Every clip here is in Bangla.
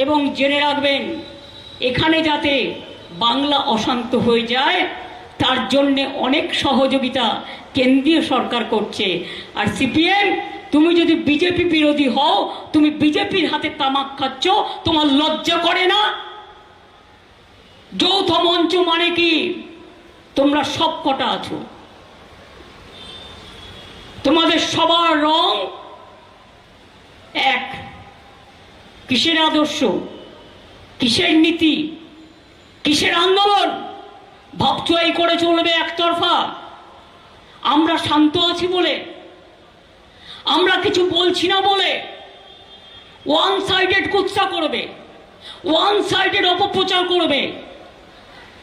এবং জেনে রাখবেন এখানে যাতে বাংলা অশান্ত হয়ে যায় তার জন্যে অনেক সহযোগিতা কেন্দ্রীয় সরকার করছে। আর সিপিএম, তুমি যদি বিজেপি বিরোধী হও, তুমি বিজেপির হাতে তামাক খাচ্ছ, তোমার লজ্জা করে না? যৌথ মঞ্চ মানে কি? তোমরা সব কটা আছো, তোমাদের সবার রং এক। কিসের আদর্শ, কিসের নীতি, কিসের আন্দোলন? ভাবছো এই করে চলবে একতরফা? আমরা শান্ত আছি বলে, আমরা কিছু বলছি না বলে ওয়ান সাইডেড কুৎসা করবে, ওয়ান সাইডেড অপপ্রচার করবে।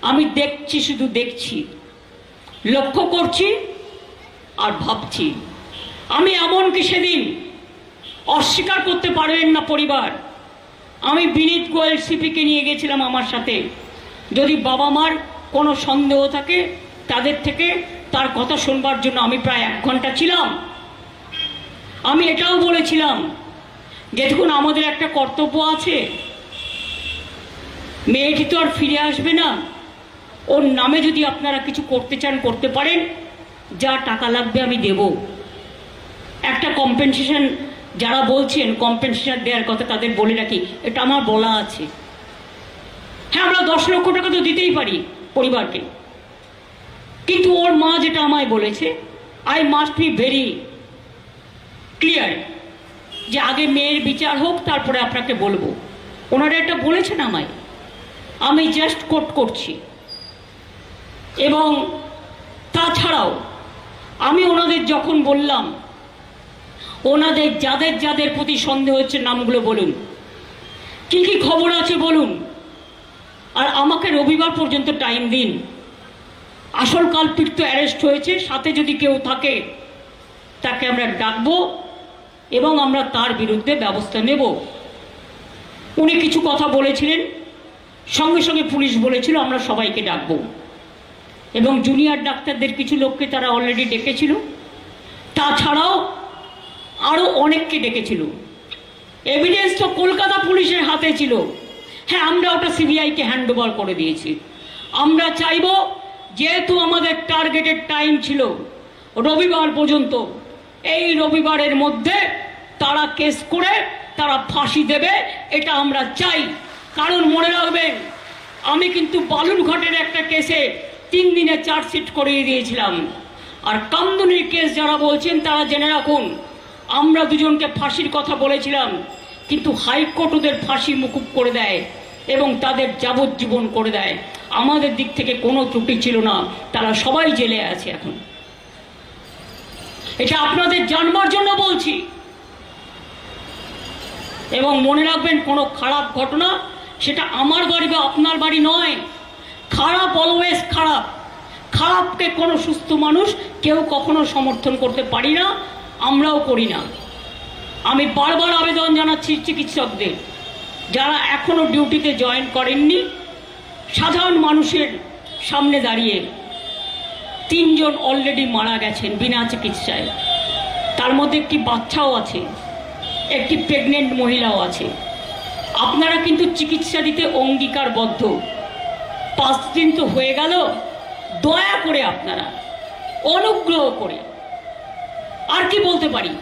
আমি দেখছি, শুধু দেখছি, লক্ষ্য করছি আর ভাবছি। আমি এমনকি সেদিন অস্বীকার করতে পারবেন না পরিবার, আমি বিনীত গোয়েল সিপিকে নিয়ে গেছিলাম আমার সাথে। যদি বাবা মার কোনো সন্দেহ থাকে তাদের থেকে তার কথা শুনবার জন্য আমি প্রায় 1 ঘন্টা ছিলাম। আমি এটাও বলেছিলাম যে দেখুন, আমাদের একটা কর্তব্য আছে, মেয়েটি তো আর ফিরে আসবে না, ওর নামে যদি আপনারা কিছু করতে চান করতে পারেন, যা টাকা লাগবে আমি দেব। একটা কম্পেনসেশন, যারা বলছেন কম্পেনসেশন দেওয়ার কথা তাদের বলে রাখি, এটা আমার বলা আছে। হ্যাঁ, আমরা 10 লক্ষ টাকা তো দিতেই পারি পরিবারকে, কিন্তু ওর মা যেটা আমায় বলেছে, I must be very clear যে আগে মেয়ের বিচার হোক, তারপরে আপনাকে বলবো। ওনারা এটা বলেছেন আমায়, আমি জাস্ট কোট করছি। এবং তাছাড়াও আমি ওনাদের যখন বললাম, ওনাদের যাদের যাদের প্রতি সন্দেহ হচ্ছে নামগুলো বলুন, কি কি খবর আছে বলুন, আর আমাকে রবিবার পর্যন্ত টাইম দিন। আসল কালপিট তো অ্যারেস্ট হয়েছে, সাথে যদি কেউ থাকে তাকে আমরা ডাকবো এবং আমরা তার বিরুদ্ধে ব্যবস্থা নেব। উনি কিছু কথা বলেছিলেন, সঙ্গে সঙ্গে পুলিশ বলেছিল আমরা সবাইকে ডাকবো, এবং জুনিয়র ডাক্তারদের কিছু লোককে তারা অলরেডি ডেকেছিল, তাছাড়াও আরও অনেককে ডেকেছিল। এভিডেন্স তো কলকাতা পুলিশের হাতে ছিল। হ্যাঁ, আমরা ওটা সিবিআইকে হ্যান্ড ওভার করে দিয়েছি। আমরা চাইব, যেহেতু আমাদের টার্গেটেড টাইম ছিল রবিবার পর্যন্ত, এই রবিবারের মধ্যে তারা কেস করে তারা ফাঁসি দেবে, এটা আমরা চাই। কারণ মনে রাখবেন, আমি কিন্তু বালুরঘাটের একটা কেসে 3 দিনে চার্জশিট করিয়ে দিয়েছিলাম। আর কামদুনির কেস যারা বলছেন তারা জেনে রাখুন, আমরা দুজনকে ফাঁসির কথা বলেছিলাম, কিন্তু হাইকোর্ট ওদের ফাঁসি মুকুব করে দেয় এবং তাদের যাবজ্জীবন করে দেয়। আমাদের দিক থেকে কোনো ত্রুটি ছিল না, তারা সবাই জেলে আছে এখন। এটা আপনাদের জানবার জন্য বলছি। এবং মনে রাখবেন, কোনো খারাপ ঘটনা সেটা আমার বাড়ি বা আপনার বাড়ি নয়। খারাপ অলওয়েজ খারাপ। খারাপকে কোনো সুস্থ মানুষ কেউ কখনো সমর্থন করতে পারি না, আমরাও করি না। আমি বারবার আবেদন জানাচ্ছি চিকিৎসকদের, যারা এখনো ডিউটিতে জয়েন করেননি, সাধারণ মানুষের সামনে দাঁড়িয়ে 3 জন অলরেডি মারা গেছেন বিনা চিকিৎসায়, তার মধ্যে একটি বাচ্চাও আছে, একটি প্রেগনেন্ট মহিলাও আছে। আপনারা কিন্তু চিকিৎসা দিতে অঙ্গীকারবদ্ধ। 5 দিন তো হয়ে গেল, দয়া করে আপনারা অনুগ্রহ করে, আর কি বলতে পারি,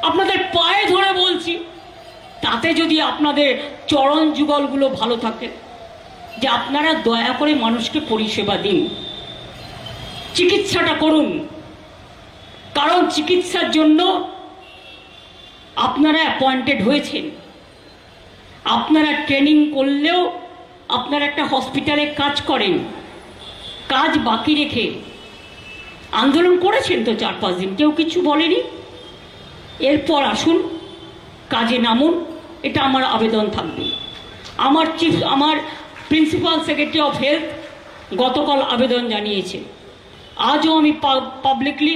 আপনাদের পায়ে ধরে বলছি, তাতে যদি আপনাদের চরণ যুগলগুলো ভালো থাকে, যে আপনারা দয়া করে মানুষকে পরিষেবা দিন, চিকিৎসাটা করুন। কারণ চিকিৎসার জন্য আপনারা অ্যাপয়েন্টেড হয়েছেন। আপনারা ট্রেনিং করলেও আপনারা একটা হসপিটালে কাজ করেন, কাজ বাকি রেখে আন্দোলন করেছেন তো 4-5 দিন, কেউ কিছু বলেনি। এরপর আসুন, কাজে নামুন, এটা আমার আবেদন থাকবে। আমার প্রিন্সিপাল সেক্রেটারি অফ হেলথ গতকাল আবেদন জানিয়েছে, আজও আমি পাবলিকলি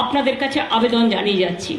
আপনাদের কাছে আবেদন জানিয়ে যাচ্ছি।